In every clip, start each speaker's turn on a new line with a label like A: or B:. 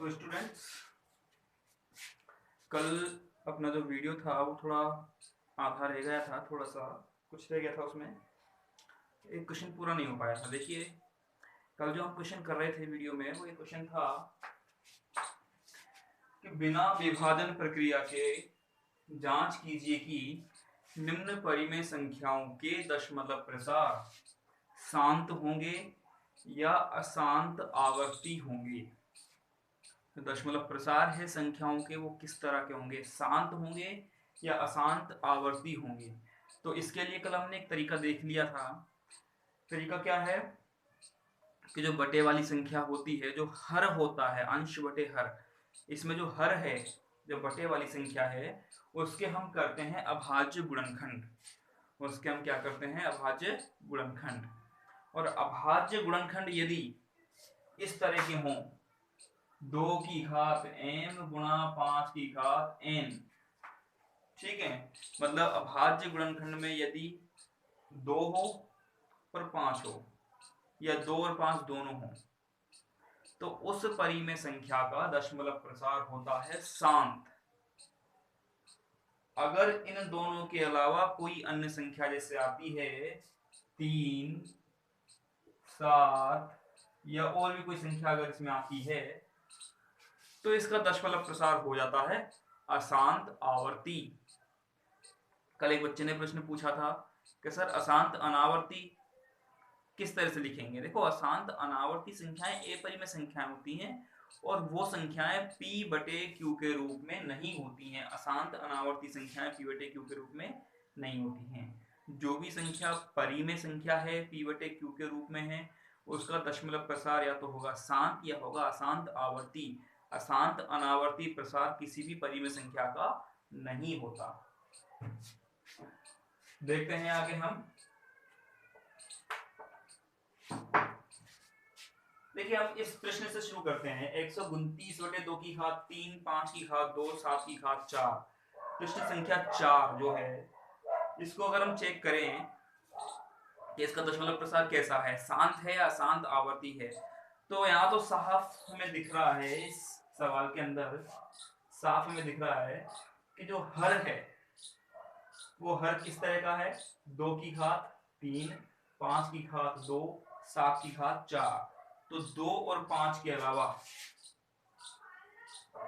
A: तो स्टूडेंट्स, कल अपना जो वीडियो था वो थोड़ा आधा रह गया था, थोड़ा सा कुछ रह गया था, उसमें एक क्वेश्चन पूरा नहीं हो पाया था। देखिए, कल जो हम क्वेश्चन कर रहे थे वीडियो में, वो एक क्वेश्चन था कि बिना विभाजन प्रक्रिया के जांच कीजिए कि निम्न परिमेय संख्याओं के दशमलव प्रसार शांत होंगे या अशांत आवर्ती होंगे। तो दशमलव प्रसार है संख्याओं के, वो किस तरह के होंगे, शांत होंगे या अशांत आवर्ती होंगे। तो इसके लिए कल हमने एक तरीका देख लिया था। तरीका क्या है कि जो बटे वाली संख्या होती है, जो हर होता है, अंश बटे हर, इसमें जो हर है, जो बटे वाली संख्या है, उसके हम करते हैं अभाज्य गुणनखंड। उसके हम क्या करते हैं, अभाज्य गुणनखंड। और अभाज्य गुणनखंड यदि इस तरह के हों, 2 की घात m गुणा 5 की घात n, ठीक है, मतलब अभाज्य गुणनखंड में यदि 2 हो और 5 हो, या 2 और 5 दोनों हो, तो उस परिमेय संख्या का दशमलव प्रसार होता है शांत। अगर इन दोनों के अलावा कोई अन्य संख्या जैसे आती है 3, 7 या और भी कोई संख्या अगर इसमें आती है, तो इसका दशमलव प्रसार हो जाता है अशांत आवर्ती। कल एक बच्चे ने प्रश्न पूछा था कि सर अशांत अनावर्ती किस तरह से लिखेंगे। देखो, अशांत अनावर्ती संख्याएं अपरिमेय संख्याएं होती हैं और वो संख्याएं p बटे q के रूप में नहीं होती हैं। अशांत अनावर्ती संख्याएं p बटे q के रूप में नहीं होती हैं। जो भी संख्या परिमेय संख्या है, p बटे q के रूप में है, उसका दशमलव प्रसार या तो होगा शांत या होगा अशांत आवर्ती। अशांत अनावर्ती प्रसार किसी भी परिमेय संख्या का नहीं होता। देखते हैं आगे हम। देखिए, हम इस प्रश्न से शुरू करते हैं। 129 बटे 2 की घात 3, 5 की घात 2, 7 की घात 4। प्रश्न संख्या 4 जो है, इसको अगर हम चेक करें कि इसका दशमलव प्रसार कैसा है, शांत है या अशांत आवर्ती है, तो यहाँ तो साफ हमें दिख रहा है, इस सवाल के अंदर साफ हमें दिख रहा है कि जो हर है वो हर किस तरह का है, 2 की घात 3, 5 की घात 2, 7 की घात 4। तो 2 और 5 के अलावा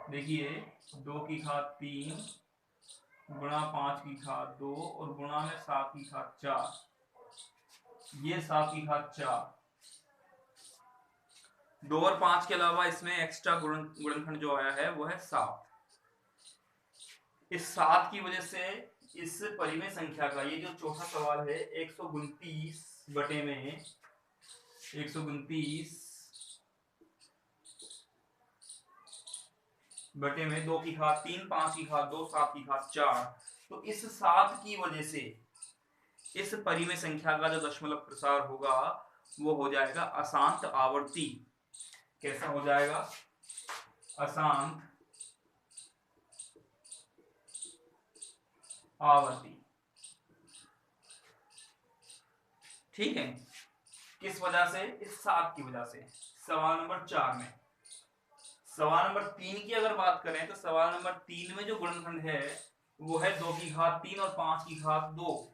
A: देखिए 2 की घात 3 गुणा 5 की घात 2 और गुणा में 7 की घात 4, ये 7 की घात 4। 2 और 5 के अलावा इसमें एक्स्ट्रा गुणनखंड जो आया है वो है 7। इस 7 की वजह से इस परिमेय संख्या का, ये जो चौथा सवाल है, 129 बटे में 129 बटे में 2 की घात 3, 5 की घात 2, 7 की घात 4। तो इस 7 की वजह से इस परिमेय संख्या का जो दशमलव प्रसार होगा वो हो जाएगा अशांत आवर्ती। कैसा हो जाएगा, अशांत आवर्ती। ठीक है, किस वजह से, इस 7 की वजह से। सवाल नंबर 4 में। सवाल नंबर 3 की अगर बात करें तो सवाल नंबर 3 में जो गुणनखंड है वो है 2 की घात 3 और 5 की घात 2।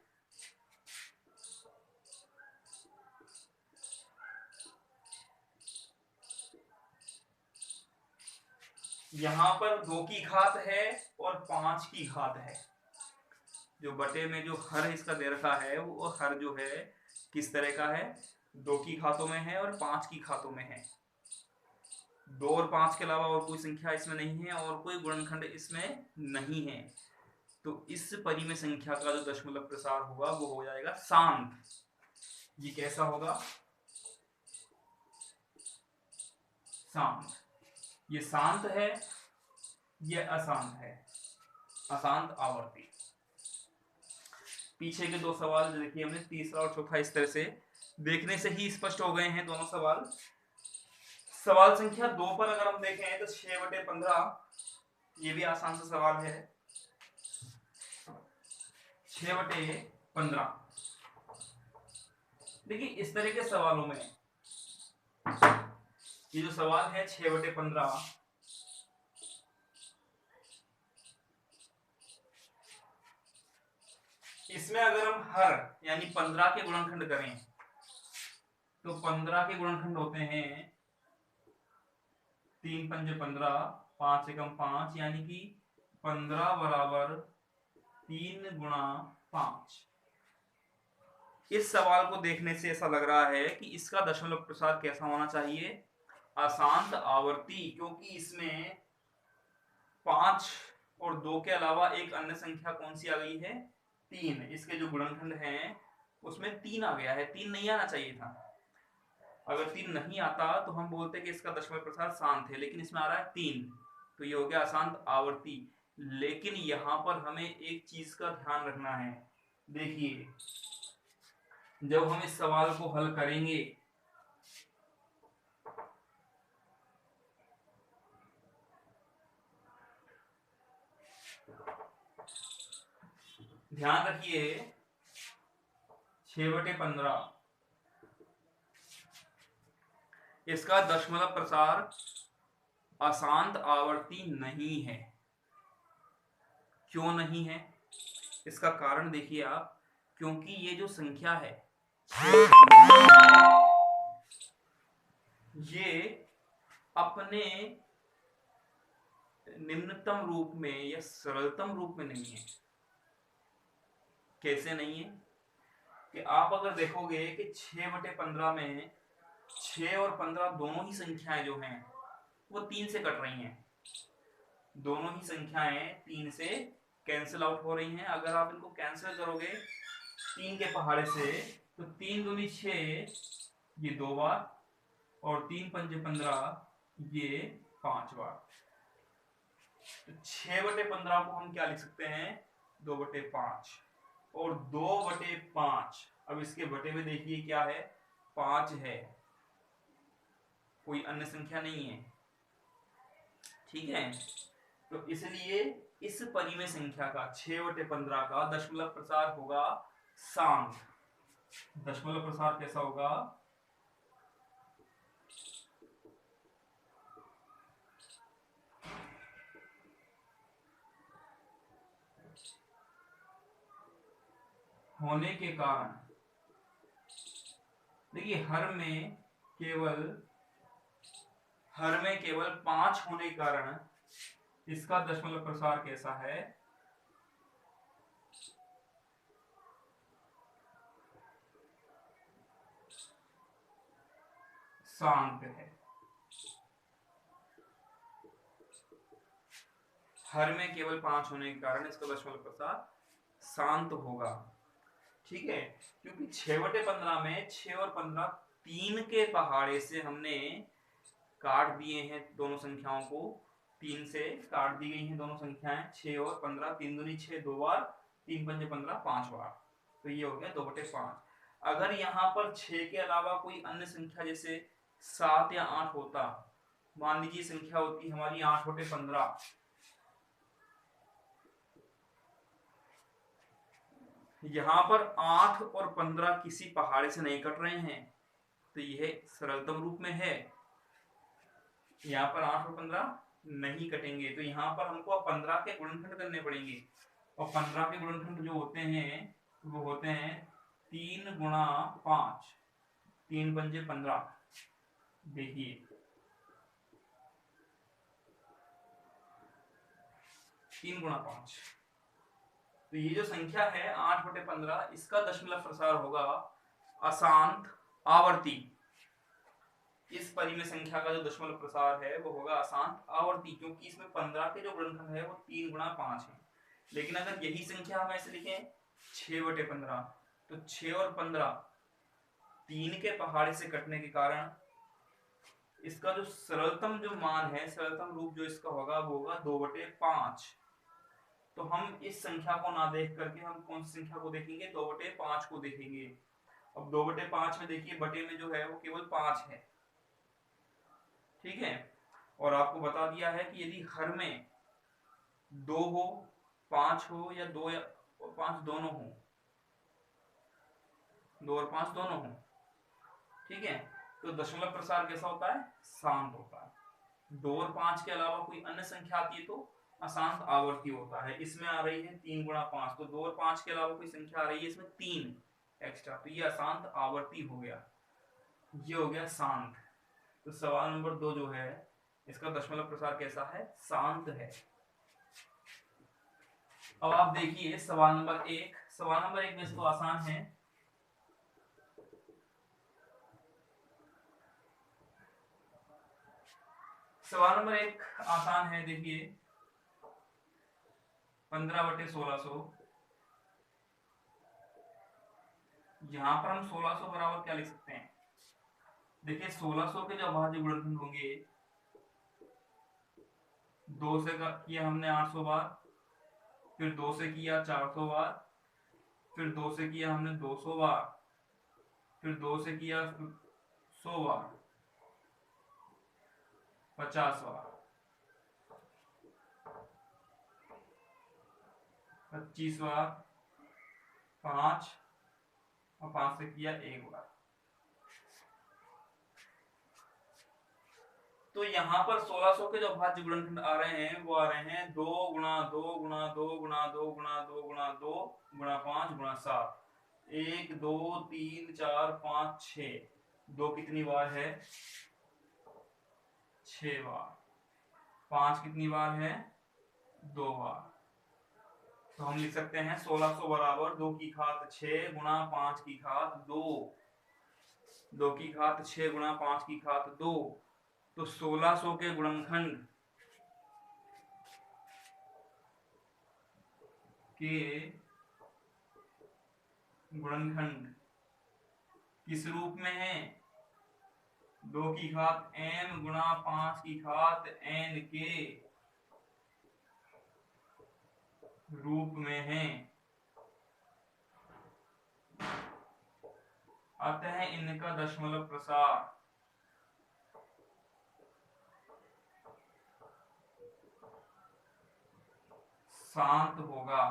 A: यहां पर 2 की घात है और 5 की घात है। जो बटे में जो हर इसका दे रखा है वो हर जो है किस तरह का है, 2 की घातों में है और 5 की घातों में है। 2 और 5 के अलावा और कोई संख्या इसमें नहीं है और कोई गुणनखंड इसमें नहीं है। तो इस परिमेय संख्या का जो दशमलव प्रसार होगा वो हो जाएगा शांत। ये कैसा होगा, शांत। ये शांत है, ये अशांत है, अशांत आवर्ती। पीछे के 2 सवाल देखिए हमने, तीसरा और चौथा इस तरह से देखने से ही स्पष्ट हो गए हैं दोनों सवाल। सवाल संख्या 2 पर अगर हम देखें तो 6 बटे 15, ये भी आसान सा सवाल है। 6 बटे 15। देखिए, इस तरह के सवालों में ये जो सवाल है 6 बटे 15, इसमें अगर हम हर यानी 15 के गुणनखंड करें तो 15 के गुणनखंड होते हैं 3 पंजे 15, 5 एकम 5, यानी कि 15 बराबर 3 गुणा 5। इस सवाल को देखने से ऐसा लग रहा है कि इसका दशमलव प्रसार कैसा होना चाहिए, अशांत आवर्ती, क्योंकि इसमें 5 और 2 के अलावा एक अन्य संख्या कौन सी आ गई है, 3। इसके जो गुणनखंड हैं उसमें 3 आ गया है, 3 नहीं आना चाहिए था। अगर 3 नहीं आता तो हम बोलते कि इसका दशमलव प्रसार शांत है, लेकिन इसमें आ रहा है 3, तो ये हो गया अशांत आवर्ती। लेकिन यहां पर हमें एक चीज का ध्यान रखना है। देखिए, जब हम इस सवाल को हल करेंगे ध्यान रखिए, 6/15 इसका दशमलव प्रसार अशांत आवर्ती नहीं है। क्यों नहीं है, इसका कारण देखिए आप, क्योंकि ये जो संख्या है ये अपने निम्नतम रूप में या सरलतम रूप में नहीं है। कैसे नहीं है, कि आप अगर देखोगे कि 6/15 में 6 और 15 दोनों ही संख्याएं जो हैं वो 3 से कट रही हैं। दोनों ही संख्याएं 3 से कैंसिल आउट हो रही हैं। अगर आप इनको कैंसिल करोगे 3 के पहाड़े से तो 3 दूनी 6, ये 2 बार, और 3 पंजे 15, ये 5 बार। तो 6/15 को हम क्या लिख सकते हैं, 2/5, और 2/5 अब इसके बटे में देखिए क्या है, 5 है, कोई अन्य संख्या नहीं है। ठीक है, तो इसलिए इस परिमेय संख्या का 6/15 का दशमलव प्रसार होगा शांत। दशमलव प्रसार कैसा होगा, होने के कारण, देखिए हर में केवल 5 होने के कारण इसका दशमलव प्रसार कैसा है, शांत है। हर में केवल 5 होने के कारण इसका दशमलव प्रसार शांत होगा। ठीक है, क्योंकि 6/15 में 6 और 15 3 के पहाड़े से हमने काट दिए हैं, दोनों संख्याओं को 3 से काट दी गई हैं दोनों संख्याएं, 6 और 15, 3 दूनी 6, 2 बार, 3 पंजे 15, 5 बार, तो ये हो गया 2/5। अगर यहाँ पर 6 के अलावा कोई अन्य संख्या जैसे 7 या 8 होता, मान लीजिए संख्या होती हमारी 8/15, यहाँ पर 8 और 15 किसी पहाड़े से नहीं कट रहे हैं, तो यह सरलतम रूप में है। यहाँ पर 8 और 15 नहीं कटेंगे, तो यहाँ पर हमको 15 के गुणनखंड करने पड़ेंगे, और 15 के गुणनखंड जो होते हैं वो होते हैं 3 गुणा 5, 3 पंजे 15। देखिए 3 गुणा 5, तो ये जो संख्या है 8/15, इसका दशमलव प्रसार होगा अशांत आवर्ती। इस परिमेय संख्या का जो दशमलव प्रसार है वो होगा अशांत आवर्ती, क्योंकि इसमें 15 के जो गुणनखंड है वो 3 गुणा 5 है। लेकिन अगर यही संख्या हम ऐसे लिखें 6/15, तो 6 और 15 3 के पहाड़े से कटने के कारण इसका जो सरलतम जो मान है, सरलतम रूप जो इसका होगा वो होगा 2/5। तो हम इस संख्या को ना देख करके हम कौन सी संख्या को देखेंगे, 2/5 को देखेंगे। अब 2/5 में देखिए बटे में जो है वो केवल 5 है। ठीक है, और आपको बता दिया है कि यदि हर में 2 हो, 5 हो, या 2 या 5 दोनों हो, 2 और 5 दोनों हो, ठीक है, तो दशमलव प्रसार कैसा होता है, शांत होता है। 2 और 5 के अलावा कोई अन्य संख्या आती है तो अशांत आवर्ती होता है। इसमें आ रही है 3 गुणा 5, तो 2 और 5 के अलावा कोई संख्या आ रही है इसमें 3 एक्स्ट्रा, तो ये अशांत आवर्ती हो गया, ये हो गया शांत। तो सवाल नंबर 2 जो है इसका दशमलव प्रसार कैसा है, शांत है। अब आप देखिए सवाल नंबर 1, सवाल नंबर 1 वैसे तो आसान है। सवाल नंबर 1 आसान है, देखिए 15/1600, यहां पर हम 1600 बराबर क्या लिख सकते हैं, देखिए 1600 के जो अभाज्य गुणनखंड होंगे, 2 से किया हमने 800 बार, फिर 2 से किया 400 बार, फिर 2 से किया हमने 200 बार, फिर 2 से किया 100 बार, 50 बार, 25 बार, 5 और 5 से किया 1 बार। तो यहाँ पर 1600 के जो अभाज्य गुणनखंड आ रहे हैं वो आ रहे हैं 2 गुणा 2 गुणा 2 गुणा 2 गुणा 2 गुणा 2 गुणा 5 गुणा 7, 1 2 3 4 5 6, 2 कितनी बार है, 6 बार, 5 कितनी बार है, 2 बार। तो हम लिख सकते हैं 1600 बराबर 2 की घात 6 गुणा 5 की घात 2, 2 की घात 6 गुणा 5 की घात 2। तो 1600 के गुणनखंड किस रूप में है, 2 की घात m गुणा 5 की घात n के रूप में है। अतः इनका दशमलव प्रसार शांत होगा।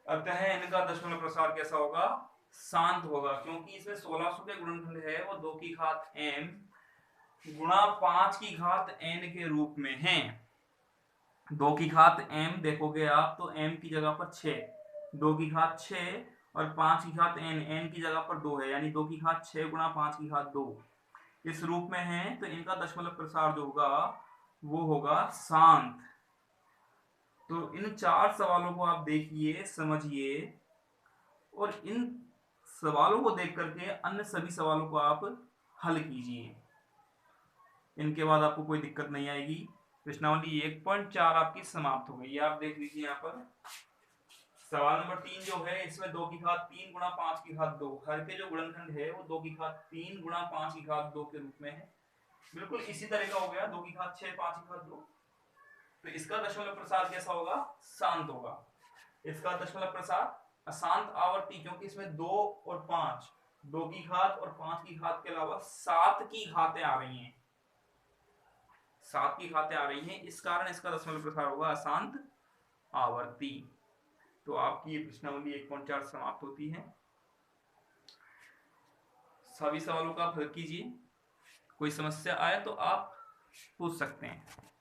A: अतः इनका दशमलव प्रसार कैसा होगा, शांत होगा, क्योंकि इसमें 1600 के गुणनखंड है वो 2 की घात m गुणा 5 की घात n के रूप में है। 2 की घात m देखोगे आप तो m की जगह पर 6, 2 की घात 6 और 5 की घात n की जगह पर 2 है, यानी 2 की घात 6 गुणा 5 की घात 2 इस रूप में है। तो इनका दशमलव प्रसार जो होगा वो होगा शांत। तो इन 4 सवालों को आप देखिए, समझिए, और इन सवालों को देख करके अन्य सभी सवालों को आप हल कीजिए। इनके बाद आपको कोई दिक्कत नहीं आएगी। प्रश्नावली 1.4 आपकी समाप्त हो गई। आप देख लीजिए यहाँ पर सवाल नंबर 3 जो है इसमें 2 की घात 3 गुणा 5 की घात 2, हर के जो गुणनखंड है वो 2 की घात 3 गुणा 5 की घात 2 के रूप में है। बिल्कुल इसी तरह का हो गया, 2 की घात 6 5 की घात 2। तो इसका दशमलव प्रसार कैसा होगा, शांत होगा। इसका दशमलव प्रसार अशांत आवर्ती, क्योंकि इसमें 2 और 5, 2 की घात और 5 की घात के अलावा 7 की घातें आ रही हैं, 7 की घातें आ रही हैं, इस कारण इसका दशमलव प्रसार होगा अशांत आवर्ती। तो आपकी ये प्रश्नावली 1.4 समाप्त होती है। सभी सवालों का हल कीजिए, कोई समस्या आए तो आप पूछ सकते हैं।